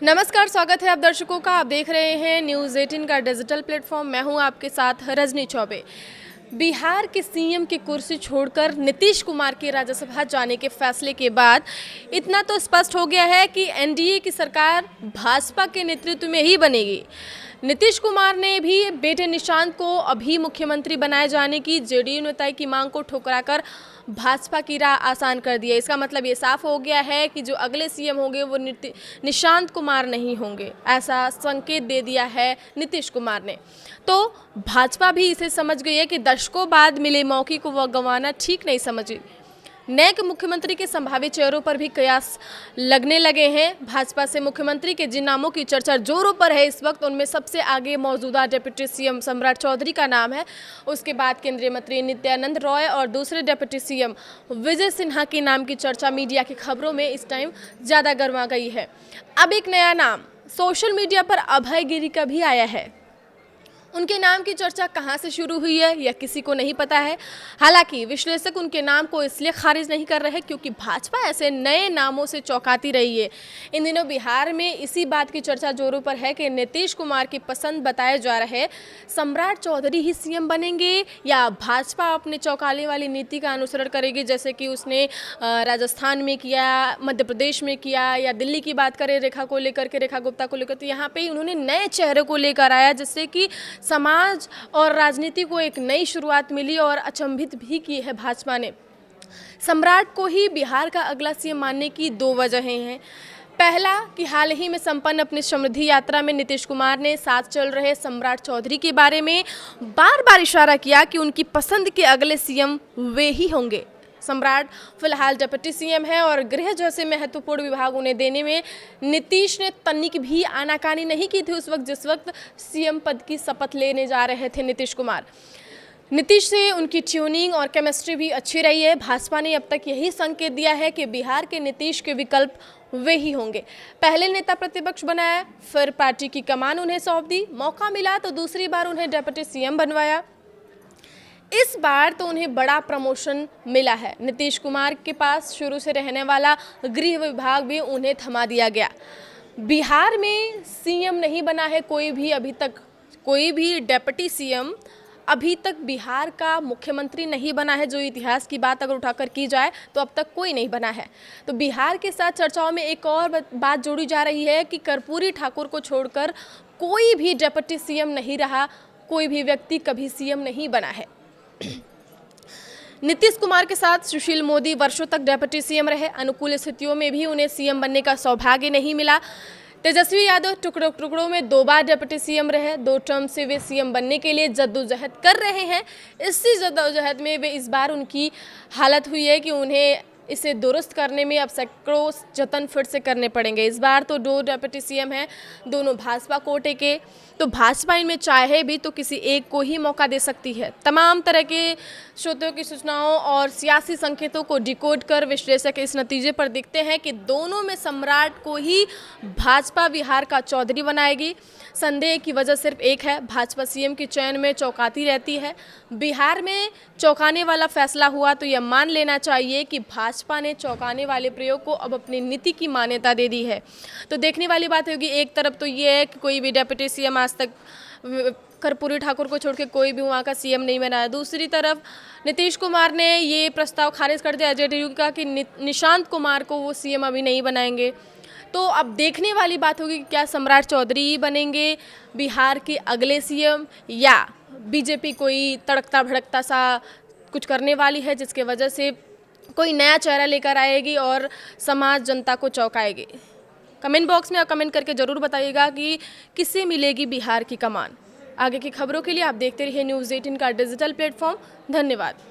नमस्कार, स्वागत है आप दर्शकों का। आप देख रहे हैं न्यूज़ 18 का डिजिटल प्लेटफॉर्म। मैं हूं आपके साथ रजनी चौबे। बिहार के सीएम की कुर्सी छोड़कर नीतीश कुमार के राज्यसभा जाने के फैसले के बाद इतना तो स्पष्ट हो गया है कि एनडीए की सरकार भाजपा के नेतृत्व में ही बनेगी। नीतीश कुमार ने भी बेटे निशांत को अभी मुख्यमंत्री बनाए जाने की जेडीयू नेता की मांग को ठुकराकर भाजपा की राह आसान कर दी है। इसका मतलब ये साफ हो गया है कि जो अगले सीएम होंगे वो निशांत कुमार नहीं होंगे, ऐसा संकेत दे दिया है नीतीश कुमार ने। तो भाजपा भी इसे समझ गई है कि दशकों बाद मिले मौके को वह गंवाना ठीक नहीं समझी। नए मुख्यमंत्री के संभावित चेहरों पर भी कयास लगने लगे हैं। भाजपा से मुख्यमंत्री के जिन नामों की चर्चा जोरों पर है इस वक्त, उनमें सबसे आगे मौजूदा डिप्टी सीएम सम्राट चौधरी का नाम है। उसके बाद केंद्रीय मंत्री नित्यानंद रॉय और दूसरे डिप्टी सीएम विजय सिन्हा के नाम की चर्चा मीडिया की खबरों में इस टाइम ज़्यादा गर्मा गई है। अब एक नया नाम सोशल मीडिया पर अभय गिरी का भी आया है। उनके नाम की चर्चा कहां से शुरू हुई है यह किसी को नहीं पता है। हालांकि विश्लेषक उनके नाम को इसलिए खारिज नहीं कर रहे क्योंकि भाजपा ऐसे नए नामों से चौंकाती रही है। इन दिनों बिहार में इसी बात की चर्चा जोरों पर है कि नीतीश कुमार की पसंद बताए जा रहे सम्राट चौधरी ही सीएम बनेंगे या भाजपा अपने चौंकाने वाली नीति का अनुसरण करेगी, जैसे कि उसने राजस्थान में किया, मध्य प्रदेश में किया, या दिल्ली की बात करें रेखा को लेकर के, रेखा गुप्ता को लेकर। तो यहाँ पे उन्होंने नए चेहरे को लेकर आया जिससे कि समाज और राजनीति को एक नई शुरुआत मिली और अचंभित भी की है भाजपा ने। सम्राट को ही बिहार का अगला सीएम मानने की दो वजहें हैं। पहला कि हाल ही में संपन्न अपनी समृद्धि यात्रा में नीतीश कुमार ने साथ चल रहे सम्राट चौधरी के बारे में बार बार इशारा किया कि उनकी पसंद के अगले सीएम वे ही होंगे। सम्राट फिलहाल डिप्टी सीएम है और गृह जैसे महत्वपूर्ण विभाग उन्हें देने में नीतीश ने तनिक भी आनाकानी नहीं की थी उस वक्त जिस वक्त सीएम पद की शपथ लेने जा रहे थे नीतीश कुमार। नीतीश से उनकी ट्यूनिंग और केमिस्ट्री भी अच्छी रही है। भाजपा ने अब तक यही संकेत दिया है कि बिहार के नीतीश के विकल्प वे ही होंगे। पहले नेता प्रतिपक्ष बनाया, फिर पार्टी की कमान उन्हें सौंप दी, मौका मिला तो दूसरी बार उन्हें डिप्टी सीएम बनवाया। इस बार तो उन्हें बड़ा प्रमोशन मिला है। नीतीश कुमार के पास शुरू से रहने वाला गृह विभाग भी उन्हें थमा दिया गया। बिहार में सीएम नहीं बना है कोई भी अभी तक, कोई भी डिप्टी सीएम अभी तक बिहार का मुख्यमंत्री नहीं बना है। जो इतिहास की बात अगर उठाकर की जाए तो अब तक कोई नहीं बना है। तो बिहार के साथ चर्चाओं में एक और बात जोड़ी जा रही है कि कर्पूरी ठाकुर को छोड़कर कोई भी डिप्टी सीएम नहीं रहा, कोई भी व्यक्ति कभी सीएम नहीं बना है। नीतीश कुमार के साथ सुशील मोदी वर्षों तक डिप्टी सीएम रहे। अनुकूल स्थितियों में भी उन्हें सीएम बनने का सौभाग्य नहीं मिला। तेजस्वी यादव टुकड़ों टुकड़ों में 2 बार डिप्टी सीएम रहे। 2 टर्म से वे सीएम बनने के लिए जद्दोजहद कर रहे हैं। इसी जद्दोजहद में वे इस बार उनकी हालत हुई है कि उन्हें इसे दुरुस्त करने में अब सैकड़ों जतन फिर से करने पड़ेंगे। इस बार तो 2 डिप्टी सीएम हैं, दोनों भाजपा कोटे के। तो भाजपा इनमें चाहे भी तो किसी एक को ही मौका दे सकती है। तमाम तरह के स्रोतों की सूचनाओं और सियासी संकेतों को डिकोड कर विश्लेषक इस नतीजे पर दिखते हैं कि दोनों में सम्राट को ही भाजपा बिहार का चौधरी बनाएगी। संदेह की वजह सिर्फ एक है, भाजपा सीएम के चयन में चौंकाती रहती है। बिहार में चौंकाने वाला फैसला हुआ तो यह मान लेना चाहिए कि भाजपा ने चौंकाने वाले प्रयोग को अब अपनी नीति की मान्यता दे दी है। तो देखने वाली बात होगी, एक तरफ तो ये है कि कोई भी डिप्टी सीएम आज तक कर्पूरी ठाकुर को छोड़ के कोई भी वहाँ का सीएम नहीं बना है। दूसरी तरफ नीतीश कुमार ने ये प्रस्ताव खारिज कर दिया जेडीयू का कि निशांत कुमार को वो सीएम अभी नहीं बनाएंगे। तो अब देखने वाली बात होगी कि क्या सम्राट चौधरी बनेंगे बिहार के अगले सीएम या बीजेपी कोई तड़कता भड़कता सा कुछ करने वाली है जिसके वजह से कोई नया चेहरा लेकर आएगी और समाज जनता को चौंकाएगी। कमेंट बॉक्स में आप कमेंट करके ज़रूर बताइएगा कि किससे मिलेगी बिहार की कमान। आगे की खबरों के लिए आप देखते रहिए न्यूज़ 18 का डिजिटल प्लेटफॉर्म। धन्यवाद।